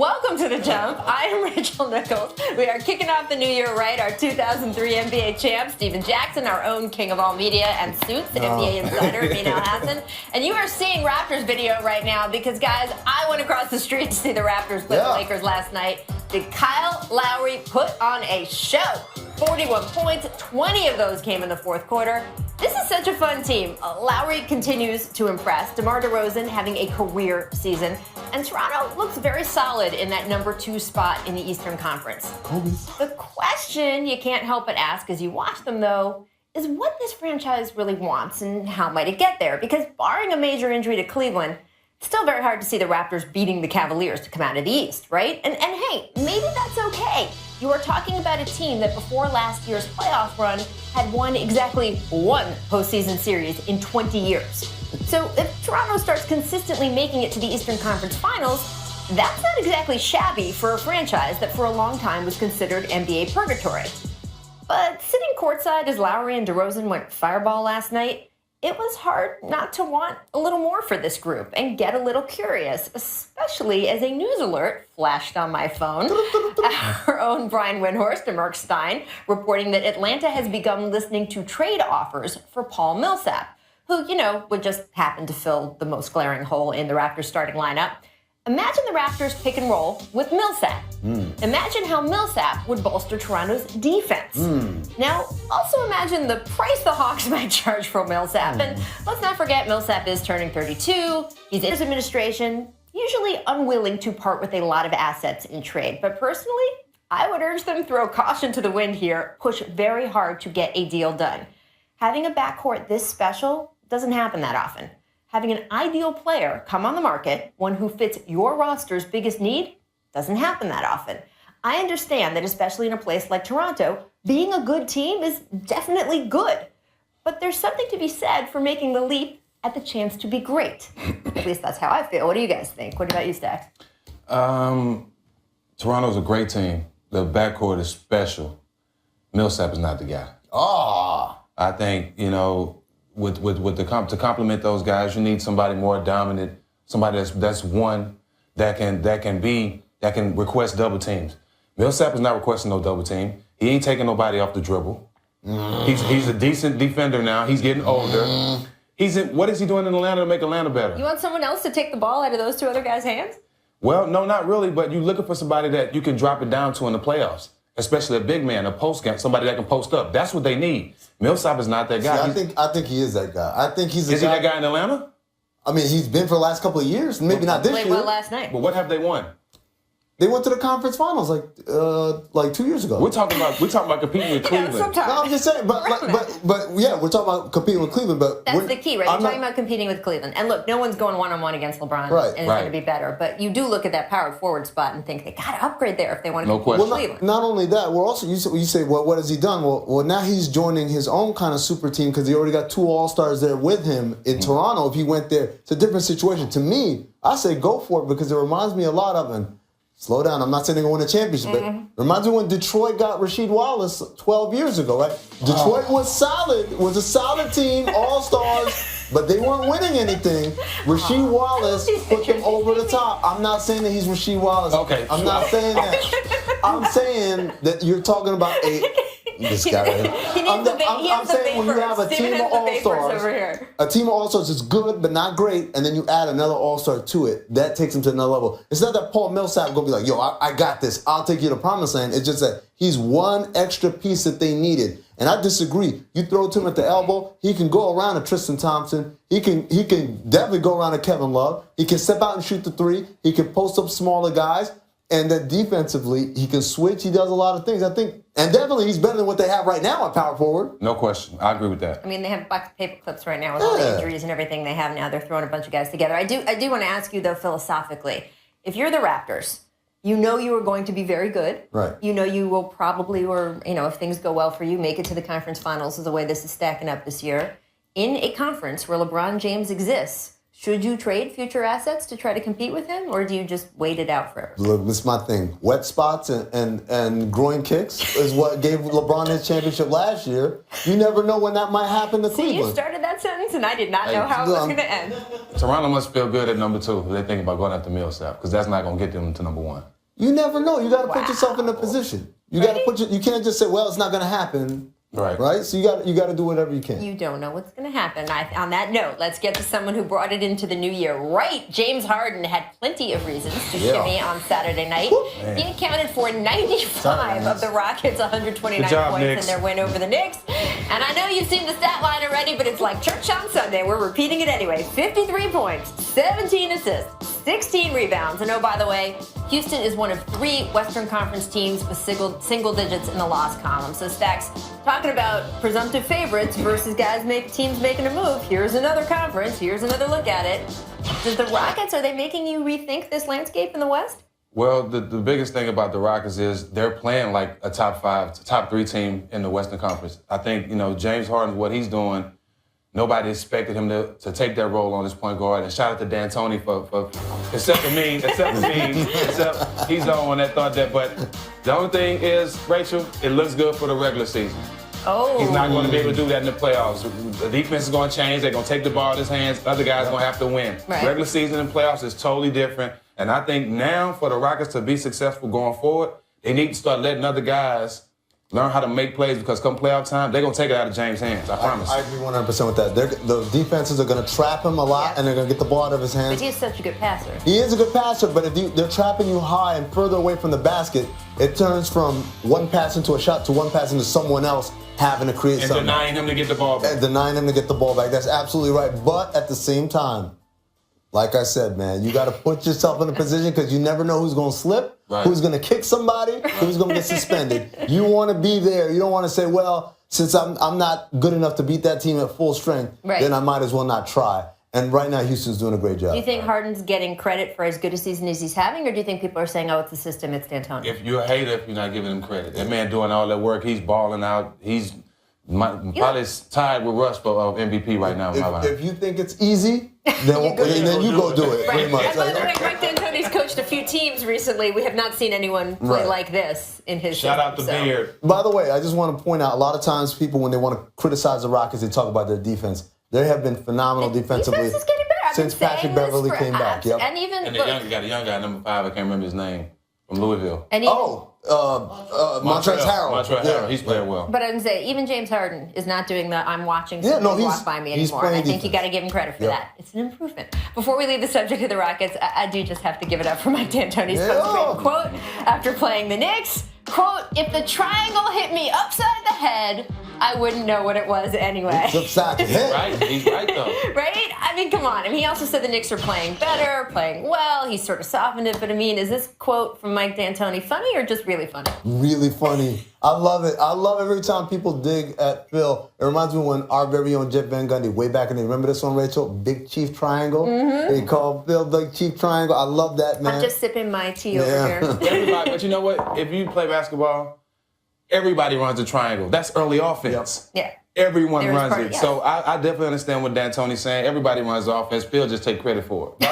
Welcome to The Jump. I am Rachel Nichols. We are kicking off the new year right. Our 2003 NBA champ, Steven Jackson, our own king of all media and suits, NBA insider, Mina Hassan. And you are seeing Raptors video right now because, guys, I went across the street to see the Raptors play the Lakers last night. Did Kyle Lowry put on a show? 41 points, 20 of those came in the fourth quarter. This is such a fun team. Lowry continues to impress. DeMar DeRozan having a career season. And Toronto looks very solid in that number 2 spot in the Eastern Conference. The question you can't help but ask as you watch them, though, is what this franchise really wants and how might it get there? Because barring a major injury to Cleveland, it's still very hard to see the Raptors beating the Cavaliers to come out of the East, right? And hey, maybe that's okay. You are talking about a team that before last year's playoff run had won exactly one postseason series in 20 years. So if Toronto starts consistently making it to the Eastern Conference Finals, that's not exactly shabby for a franchise that for a long time was considered NBA purgatory. But sitting courtside as Lowry and DeRozan went fireball last night, it was hard not to want a little more for this group and get a little curious, especially as a news alert flashed on my phone. Our own Brian Windhorst and Mark Stein reporting that Atlanta has begun listening to trade offers for Paul Millsap, who, would just happen to fill the most glaring hole in the Raptors starting lineup. Imagine the Raptors pick and roll with Millsap. Imagine how Millsap would bolster Toronto's defense. Now, also imagine the price the Hawks might charge for Millsap. And let's not forget, Millsap is turning 32. He's in his administration, usually unwilling to part with a lot of assets in trade. But personally, I would urge them to throw caution to the wind here, push very hard to get a deal done. Having a backcourt this special doesn't happen that often. Having an ideal player come on the market, one who fits your roster's biggest need, doesn't happen that often. I understand that especially in a place like Toronto, being a good team is definitely good. But there's something to be said for making the leap at the chance to be great. At least that's how I feel. What do you guys think? What about you, Stacks? Toronto's a great team. The backcourt is special. Millsap is not the guy. I think, to complement those guys, you need somebody more dominant, somebody that's one that can request double teams. Millsap is not requesting no double team. He ain't taking nobody off the dribble. He's a decent defender now. He's getting older. What is he doing in Atlanta to make Atlanta better? You want someone else to take the ball out of those two other guys' hands? Well, no, not really, but you're looking for somebody that you can drop it down to in the playoffs, especially a big man, a post guy, somebody that can post up. That's what they need. Millsap is not that guy. See, I think he is that guy. I think he's Is he that guy in Atlanta? I mean, he's been for the last couple of years. Maybe not this year. Played well last night. But what have they won? They went to the conference finals like 2 years ago. We're talking about competing with Cleveland. No, I'm just saying, but yeah, we're talking about competing with Cleveland. But that's the key, right? You're talking about competing with Cleveland, and look, no one's going one-on-one against LeBron, and it's going to be better. But you do look at that power forward spot and think they got to upgrade there if they want to compete with Cleveland. Not only that, we're also you say, well, what has he done? Well, now he's joining his own kind of super team because he already got 2 All-Stars there with him in Toronto. If he went there, it's a different situation. To me, I say go for it because it reminds me a lot of him. Slow down. I'm not saying they're going to win a championship, but it reminds me when Detroit got Rasheed Wallace 12 years ago, right? Detroit was solid, was a solid team, all-stars, but they weren't winning anything. Rasheed Wallace put them over the top. I'm not saying that he's Rasheed Wallace. Okay. I'm not saying that. I'm saying that you're talking about this guy right here. I'm saying when you have a team of all-stars is good but not great, and then you add another all-star to it, that takes him to another level. It's not that Paul Millsap going to be like, yo, I got this. I'll take you to promised land. It's just that he's one extra piece that they needed. And I disagree. You throw it to him at the elbow, he can go around to Tristan Thompson. He can definitely go around to Kevin Love. He can step out and shoot the 3. He can post up smaller guys. And then defensively, he can switch. He does a lot of things. I think, and definitely he's better than what they have right now at power forward. No question. I agree with that. I mean, they have box of paper clips right now with all the injuries and everything they have now. They're throwing a bunch of guys together. I do want to ask you, though, philosophically, if you're the Raptors, you know you are going to be very good. Right. You know you will probably, if things go well for you, make it to the conference finals is the way this is stacking up this year. In a conference where LeBron James exists, Should you trade future assets to try to compete with him, or do you just wait it out forever? Look, this is my thing. Wet spots and groin kicks is what gave LeBron his championship last year. You never know when that might happen to Cleveland. See, you started that sentence, and I did not know how it was going to end. Toronto must feel good at number 2 if they think about going after Millsap, because that's not going to get them to number 1. You never know. You got to put yourself in a position. You got to you can't just say, well, it's not going to happen. Right. So you got to do whatever you can. You don't know what's going to happen. On that note, let's get to someone who brought it into the new year. Right, James Harden had plenty of reasons to shimmy on Saturday night. He accounted for 95 of the Rockets' 129 points Knicks. in their win over the Knicks. And I know you've seen the stat line already, but it's like church on Sunday. We're repeating it anyway. 53 points, 17 assists, 16 rebounds. And oh, by the way, Houston is one of 3 Western Conference teams with single digits in the loss column. So Stacks, talking about presumptive favorites versus teams making a move. Here's another conference. Here's another look at it. Does the Rockets, are they making you rethink this landscape in the West? Well, the biggest thing about the Rockets is they're playing like a top 3 team in the Western Conference. I think, James Harden, what he's doing, nobody expected him to take that role on this point guard. And shout out to D'Antoni for except he's the only one that thought that. But the only thing is, Rachel, it looks good for the regular season. Oh. He's not going to be able to do that in the playoffs. The defense is going to change. They're going to take the ball in his hands. Other guys are going to have to win. Right. Regular season and playoffs is totally different. And I think now for the Rockets to be successful going forward, they need to start letting other guys learn how to make plays, because come playoff time, they're going to take it out of James' hands. I promise. I agree 100% with that. The defenses are going to trap him a lot, and they're going to get the ball out of his hands. But he's such a good passer. He is a good passer, but if they're trapping you high and further away from the basket, it turns from one pass into a shot to one pass into someone else having to create something. And denying him to get the ball back. And denying him to get the ball back. That's absolutely right. But at the same time, like I said, man, you got to put yourself in a position, because you never know who's going to slip, who's going to kick somebody, who's going to get suspended. You want to be there. You don't want to say, well, since I'm not good enough to beat that team at full strength, then I might as well not try. And right now, Houston's doing a great job. Do you think Harden's getting credit for as good a season as he's having, or do you think people are saying, oh, it's the system, it's D'Antoni? If you're a hater, if you're not giving him credit. That man doing all that work, he's balling out. He's probably tied with Russ for MVP right now. If you think it's easy, then you go do it. Pretty much. And by the way, Mike D'Antoni's coached a few teams recently. We have not seen anyone play like this in his Shout out to Beard. By the way, I just want to point out, a lot of times people, when they want to criticize the Rockets, they talk about their defense. They have been phenomenal defensively. Defense is getting better. Since Patrick Beverly came back. Yep. And even the young guy, number 5, I can't remember his name, from Louisville. And Montrezl Harrell. Montrezl Harrell. He's playing well. But I would say, even James Harden is not doing the I'm watching someone walk by me anymore. I think you got to give him credit for that. It's an improvement. Before we leave the subject of the Rockets, I do just have to give it up for Mike D'Antoni's post-game quote after playing the Knicks. Quote, if the triangle hit me upside the head, I wouldn't know what it was anyway. It's upside the head. Right, he's right though. Right? I mean, come on. I mean, he also said the Knicks are playing better, playing well. He sort of softened it. But I mean, is this quote from Mike D'Antoni funny or just really funny? Really funny. I love it. I love every time people dig at Phil. It reminds me when our very own Jeff Van Gundy, way back in the, remember this one, Rachel? Big Chief Triangle. Mm-hmm. They called Phil Big Chief Triangle. I love that, man. I'm just sipping my tea over here. Everybody, but you know what? If you play basketball, everybody runs a triangle. That's early offense. Yeah. Everyone runs it. Yeah. So I definitely understand what D'Antoni's saying. Everybody runs offense. Phil just take credit for it. We're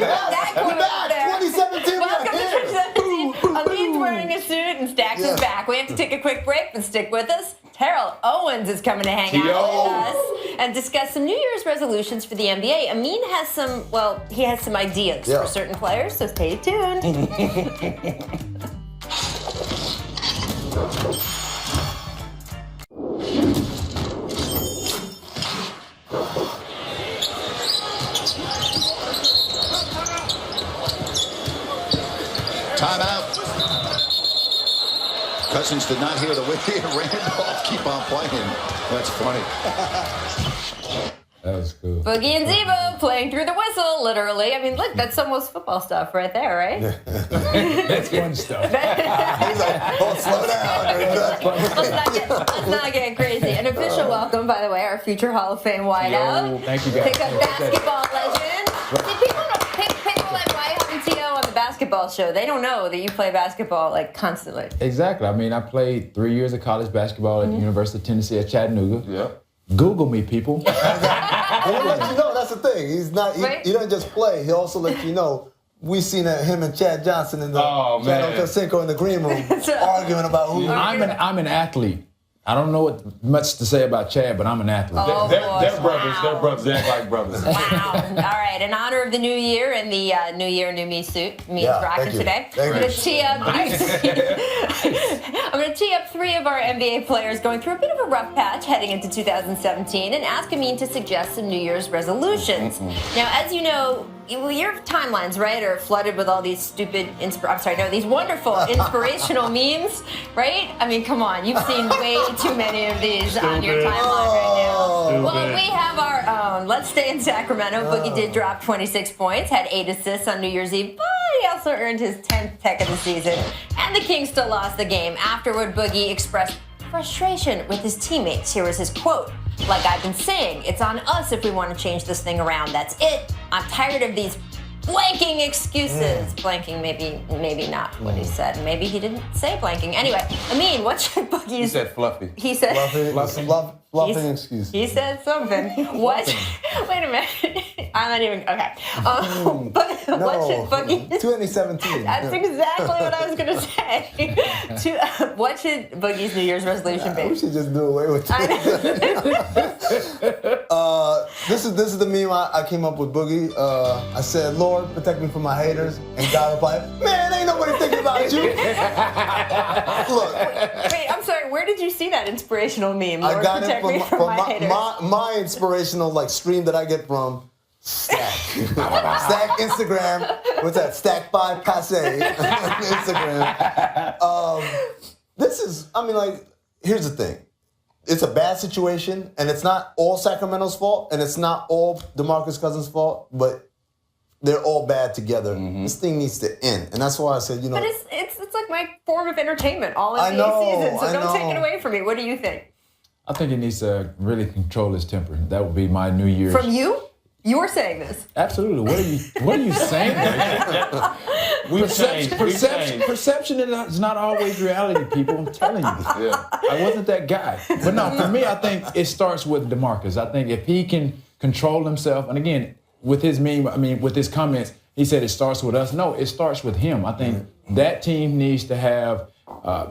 that quote there. 2017. Welcome to 2017. Alin's wearing a suit and Stacks is back. We have to take a quick break, but stick with us. Terrell Owens is coming to hang out with us and discuss some New Year's resolutions for the NBA. Amin has some ideas for certain players, so stay tuned. Timeout. Cousins did not hear the way Randolph keep on playing. That's funny. That was cool. Boogie and Zebo playing through the whistle, literally. I mean, look, that's almost football stuff right there, right? That's fun stuff. He's like, oh, slow down. Let's not get crazy. An official welcome, by the way, our future Hall of Fame wideout. Thank you, guys. Pick up basketball legend. See, people like Wyatt and T.O. on the basketball show. They don't know that you play basketball, like, constantly. Exactly. I mean, I played 3 years of college basketball at the University of Tennessee at Chattanooga. Yep. Google me, people. He'll let you know. That's the thing. He's not. He doesn't just play. He also lets you know. We seen him and Chad Johnson in the Chad Ochocinco in the green room arguing about who. I'm an athlete. I don't know much to say about Chad, but I'm an athlete. They're brothers. They're brothers. They're like brothers. Wow. All right. In honor of the new year and the New Year, New Me suit, me is rocking today. I'm going to tee up. I'm going to tee up 3 of our NBA players going through a bit of a rough patch heading into 2017 and ask Amin to suggest some New Year's resolutions. Now, as you know, your timelines, right, are flooded with all these these wonderful inspirational memes, right? I mean, come on, you've seen way too many of these on your timeline right now. Well, we have our own. Let's stay in Sacramento. Boogie did drop 26 points, had 8 assists on New Year's Eve, but he also earned his 10th tech of the season. And the Kings still lost the game. Afterward, Boogie expressed frustration with his teammates. Here was his quote. Like I've been saying, it's on us if we want to change this thing around. That's it. I'm tired of these blanking excuses. Blanking, maybe not what he said. Maybe he didn't say blanking. Anyway, Amin, what should Boogie's... He said fluffy. He said... Fluffing excuses. He said something. What? Wait a minute. I'm not even... Okay. What should Boogie... 2017. That's exactly what I was going to say. What should Boogie's New Year's resolution be? We should just do away with this is the meme I came up with, Boogie. I said, Lord, protect me from my haters. And God replied, man, ain't nobody thinking about you. Look. Wait, I'm sorry. Where did you see that inspirational meme? Lord, I got protect me from my haters. My inspirational stream that I get from Stack. Stack Instagram. What's that? Stack 5 Passe Instagram. Here's the thing. It's a bad situation, and it's not all Sacramento's fault, and it's not all DeMarcus Cousins' fault, but they're all bad together. This thing needs to end, and that's why I said, But it's like my form of entertainment all in the season, so don't take it away from me. What do you think? I think he needs to really control his temper. That would be my New Year's. From you? You're saying this. Absolutely. What are you saying? Perception is not always reality, people. I'm telling you. Yeah. I wasn't that guy. But no, for me, I think it starts with DeMarcus. I think if he can control himself, and again, with his with his comments, he said it starts with us. No, it starts with him. I think that team needs to have,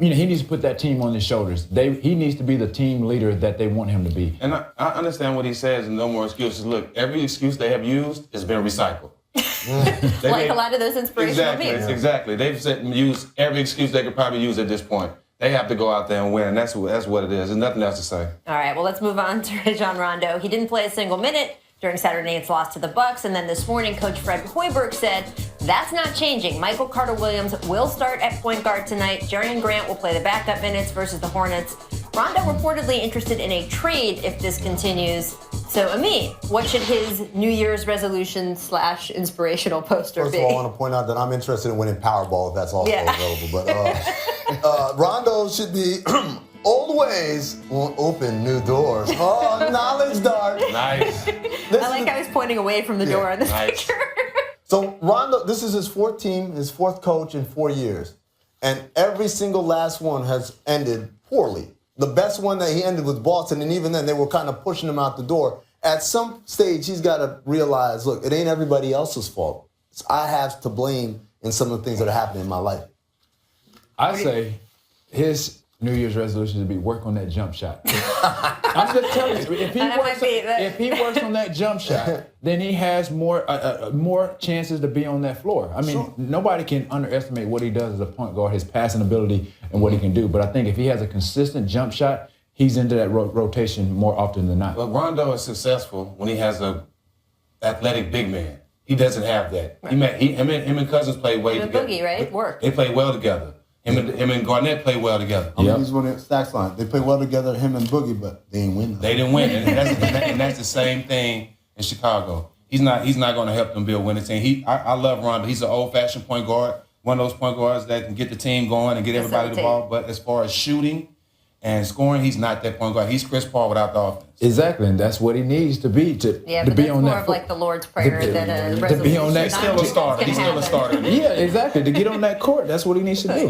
he needs to put that team on his shoulders. He needs to be the team leader that they want him to be. And I understand what he says, and no more excuses. Look, every excuse they have used has been recycled. A lot of those inspirational memes. Exactly. They've used every excuse they could probably use at this point. They have to go out there and win, and that's what it is. There's nothing else to say. All right, well, let's move on to Rajon Rondo. He didn't play a single minute during Saturday night's loss to the Bucks, and then this morning, Coach Fred Hoiberg said that's not changing. Michael Carter-Williams will start at point guard tonight. Jerian Grant will play the backup minutes versus the Hornets. Rondo reportedly interested in a trade if this continues. So, Amin, what should his New Year's resolution / inspirational poster be? First of all, I want to point out that I'm interested in winning Powerball if that's also available. But Rondo should be always will open new doors. Oh, knowledge dart. Nice. I like how he's pointing away from the door in this picture. So Rondo, this is his fourth team, his fourth coach in 4 years. And every single last one has ended poorly. The best one that he ended was Boston, and even then they were kind of pushing him out the door. At some stage, he's got to realize, look, it ain't everybody else's fault. I have to blame in some of the things that are happening in my life. I say his New Year's resolution to be work on that jump shot. I'm just telling you, if he works on that jump shot, then he has more chances to be on that floor. I mean, nobody can underestimate what he does as a point guard, his passing ability and what he can do. But I think if he has a consistent jump shot, he's into that rotation more often than not. But Rondo is successful when he has a athletic big man. He doesn't have that. Right. Him and Cousins play way together. Boogie, right? Work. They play well together. Him and Garnett play well together. He's one of the Stacks line. They play well together, him and Boogie, but they ain't win. They didn't win, and that's the same thing in Chicago. He's not going to help them build winning team. I love Rondo. He's an old-fashioned point guard, one of those point guards that can get the team going and get everybody the ball. But as far as shooting and scoring, he's not that point guard. He's Chris Paul without the offense. Exactly, and that's what he needs to be to be on that. More of like the Lord's Prayer than a resolution. To be on that, he's still a starter. Yeah, exactly. To get on that court, that's what he needs to do.